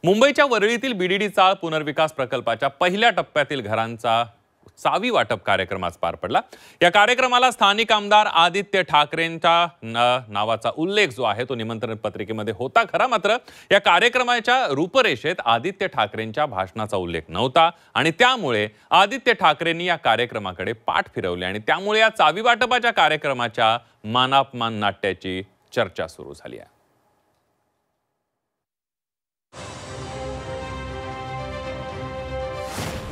मुंबईच्या वरळीतील बीडीडी चाळ पुनर्विकास प्रकल्पाच्या पहिल्या टप्प्यातील घरांचा चावी वाटप कार्यक्रम आज पार पडला। या कार्यक्रमाला स्थानिक आमदार आदित्य ठाकरेंच्या नावाचा उल्लेख जो आहे तो निमंत्रण पत्रिकेमध्ये होता खरा, मात्र या कार्यक्रमाच्या रूपरेषेत आदित्य ठाकरेंच्या भाषणाचा उल्लेख नव्हता आणि त्यामुळे आदित्य ठाकरेंनी या कार्यक्रमाकडे पाठ फिरवले आणि त्यामुळे या चावी वाटपाच्या कार्यक्रमाच्या मानापमान नाट्याची चर्चा सुरू झाली आहे।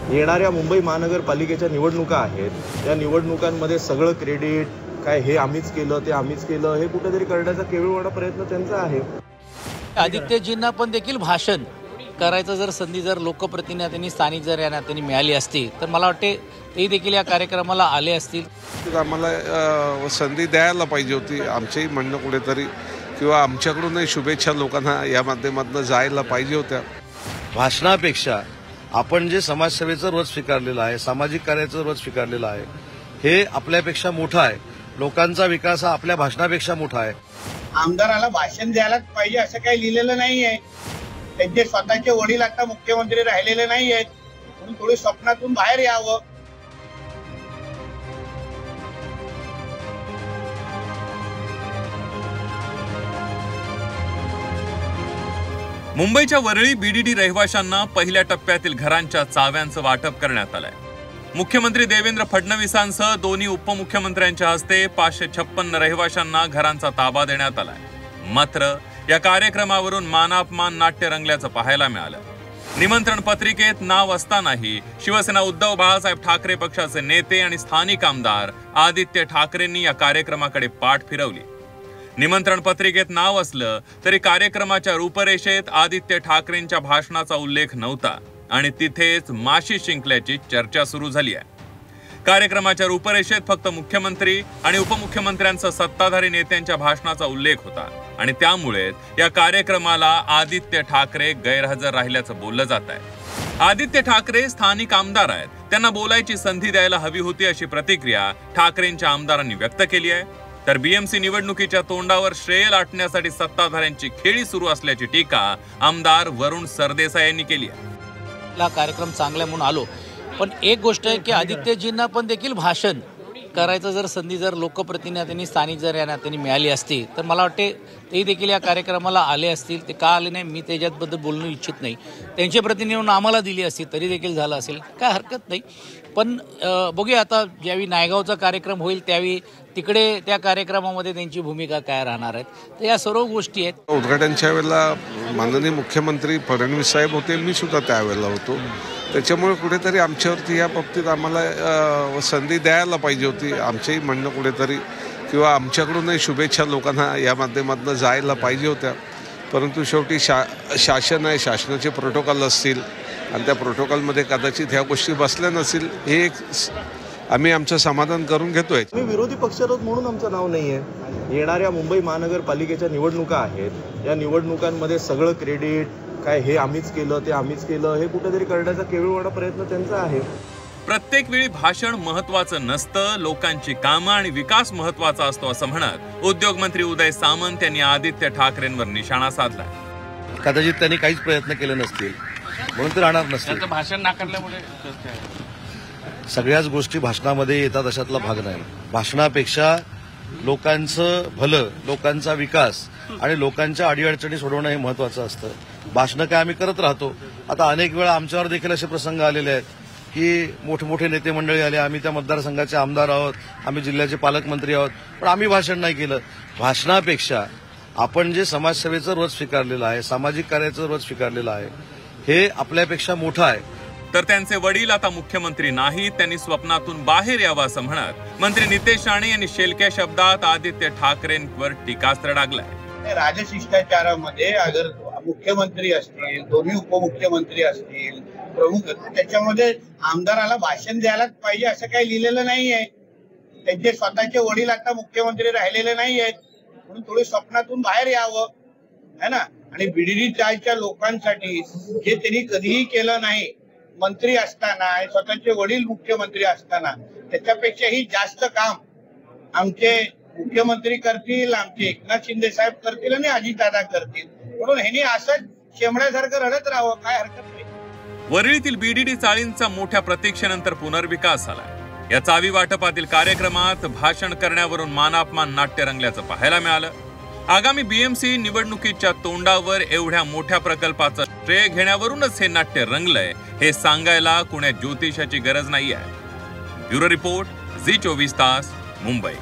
येणाऱ्या मुंबई महानगरपालिकेच्या निवडणुका आहेत। या निवडणुकांमध्ये सगळं क्रेडिट काय हे आम्हीच केलं ते आम्हीच केलं हे कुठेतरी करण्याचा केवळवाडा प्रयत्न त्यांचा आहे। आदित्यजींना पण देखील भाषण करायचं जर संधी जर लोकप्रतिनिधी स्थानिक जर या नात्याने मिळाली असती तर मला वाटते ते देखील या कार्यक्रमाला आले असतील। आम्हाला संधी द्यायला पाहिजे होती, आमचंही म्हणणं कुठेतरी किंवा आमच्याकडूनही शुभेच्छा लोकांना या माध्यमातून जायला पाहिजे होत्या। भाषणापेक्षा आपण जे समाजसेवेचं रोज स्वीकारलेलं आहे, सामाजिक कार्याचं रोज स्वीकारलेलं आहे, हे आपल्यापेक्षा मोठं आहे। लोकांचा विकास हा आपल्या भाषणापेक्षा मोठा आहे। आमदाराला भाषण द्यायलाच पाहिजे असं काही लिहिलेलं नाहीये। त्यांचे स्वतःचे वडील आता मुख्यमंत्री राहिलेले नाही आहेत, म्हणून थोडी स्वप्नातून बाहेर यावं। मुंबईच्या वरळी बीडीडी रहिवाशांना पहिल्या टप्प्यातील घरांच्या चाव्यांचं वाटप करण्यात आलंय। मुख्यमंत्री देवेंद्र फडणवीसांसह दोन्ही उपमुख्यमंत्र्यांच्या हस्ते 556 रहिवाशांना घरांचा ताबा देण्यात आलाय। मात्र या कार्यक्रमावरून मानापमान नाट्य रंगल्याचं पाहायला मिळालं। निमंत्रण पत्रिकेत नाव असतानाही शिवसेना उद्धव बाळासाहेब ठाकरे पक्षाचे नेते आणि स्थानिक आमदार आदित्य ठाकरेंनी या कार्यक्रमाकडे पाठ फिरवली। निमंत्रण पत्रिकेत नाव असलं तरी कार्यक्रमाच्या रूपरेषेत आदित्य ठाकरेंच्या भाषणाचा उल्लेख नव्हता आणि तिथेच माशी शिंकल्याची चर्चा सुरू झाली आहे। कार्यक्रमाच्या रूपरेषेत फक्त मुख्यमंत्री आणि उपमुख्यमंत्र्यांसह सत्ताधारी नेत्यांच्या भाषणाचा उल्लेख होता आणि त्यामुळे या कार्यक्रमाला आदित्य ठाकरे गैरहजर राहिल्याचं बोललं जात आहे। आदित्य ठाकरे स्थानिक आमदार आहेत, त्यांना बोलायची संधी द्यायला हवी होती अशी प्रतिक्रिया ठाकरेंच्या आमदारांनी व्यक्त केली आहे। तर बीएमसी निवडणुकीच्या तोंडावर श्रेय लाटण्यासाठी सत्ताधाऱ्यांची खेळी सुरू असल्याची टीका आमदार वरुण सरदेसाई यांनी केली आहे। कार्यक्रम चांगला म्हणून आलो, पण एक गोष्ट आहे की आदित्यजींना पण देखील भाषण करायचं जर संधी जर लोकप्रतिनिधी स्थानिक जर या नात्याने मिळाली असती तर मला वाटते ते देखील या कार्यक्रमाला आले असतील। ते का आले नाही मी त्याच्याबद्दल बोलणं इच्छित नाही, त्यांचे प्रतिनिधी आम्हाला दिली असती तरी देखील झालं असेल, काय हरकत नाही। पण बघूया आता ज्यावेळी नायगावचा कार्यक्रम होईल त्यावेळी तिकडे त्या कार्यक्रमामध्ये त्यांची भूमिका काय राहणार आहेत, तर या सर्व गोष्टी आहेत। उद्घाटनाच्या वेळेला माननीय मुख्यमंत्री फडणवीस साहेब होते, मी सुद्धा त्यावेळेला होतो, त्याच्यामुळे कुठेतरी आमच्यावरती या बाबतीत आम्हाला संधी द्यायला पाहिजे होती, आमचंही म्हणणं कुठेतरी किंवा आमच्याकडूनही शुभेच्छा लोकांना या माध्यमातून जायला पाहिजे होत्या। परंतु शेवटी शासन आहे, शासनाचे प्रोटोकॉल असतील आणि त्या प्रोटोकॉलमध्ये कदाचित ह्या गोष्टी बसल्या नसतील, हे एक आम्ही आमचं समाधान करून घेतोय। विरोधी पक्षात म्हणून आमचं नाव नाहीये। येणाऱ्या मुंबई महानगरपालिकेच्या निवडणुका आहेत। या निवडणुकांमध्ये सगळं क्रेडिट काय हे आम्हीच केलं ते आम्हीच केलं हे कुठेतरी करण्याचा केवळवाडा प्रयत्न त्यांचा आहे। प्रत्येक वेळी भाषण महत्त्वाचं नसतं, लोकांची कामं आणि विकास महत्त्वाचा असतो असं म्हणत उद्योग मंत्री उदय सामंत यांनी आदित्य ठाकरेंवर निशाणा साधला। कदाचित त्यांनी काहीच प्रयत्न केले नसतील म्हणून ते राहणार नसतील। भाषण नाकारल्यामुळे सगळ्याच गोष्टी भाषणामध्ये येतात अशातला भाग नाही। भाषणापेक्षा लोकांचं भलं, लोकांचा विकास आणि लोकांच्या अडीअडचणी सोडवणं हे महत्वाचं असतं। भाषणं काय आम्ही करत राहतो। आता अनेक वेळा आमच्यावर देखील असे प्रसंग आलेले आहेत की मोठमोठे नेते मंडळी आले, आम्ही त्या मतदारसंघाचे आमदार आहोत, आम्ही जिल्ह्याचे पालकमंत्री आहोत, पण आम्ही भाषण नाही केलं। भाषणापेक्षा आपण जे समाजसेवेचं रोज स्वीकारलेलं आहे, सामाजिक कार्याचं रोज स्वीकारलेलं आहे, हे आपल्यापेक्षा मोठं आहे। तर त्यांचे वडील आता मुख्यमंत्री नाहीत, त्यांनी स्वप्नातून बाहेर यावं असं म्हणत मंत्री नितेश राणे यांनी शेलक्या शब्दात आदित्य ठाकरेंवर टीकास्त्र डागलाय। राजशिष्टाचारामध्ये अगर मुख्यमंत्री असतील, दोन्ही उपमुख्यमंत्री असतील, प्रमुख, त्याच्यामध्ये आमदाराला भाषण द्यायलाच पाहिजे असं काही लिहिलेलं नाहीये। त्यांचे स्वतःचे वडील आता मुख्यमंत्री राहिलेले नाही आहेत, म्हणून थोडी स्वप्नातून बाहेर यावं है ना। आणि बीडीडी चाळच्या लोकांसाठी जे त्यांनी कधीही केलं नाही मंत्री असताना आणि स्वतःचे वडील मुख्यमंत्री असताना, त्याच्यापेक्षाही जास्त काम आमचे मुख्यमंत्री करतील, आमचे एकनाथ शिंदे साहेब करतील आणि अजितदादा करतील। म्हणून ह्यांनी असंच शेंबड्यासारखं रडत राहावं, काय हरकत नाही. वरळीतील बीडीडी चाळींचा मोठ्या प्रतीक्षेनंतर पुनर्विकास झाला. या चावी वाटपातील कार्यक्रमात भाषण करण्यावरून मानापमान नाट्य रंगल्याचं पाहायला मिळालं. आगामी बीएमसी निवडणुकीच्या तोंडावर एवढ्या मोठ्या प्रकल्पाचं श्रेय घेण्यावरूनच हे नाट्य रंगलंय हे सांगायला कुण्या ज्योतिषाची गरज नाहीये. ब्युरो रिपोर्ट, झी 24 तास, मुंबई.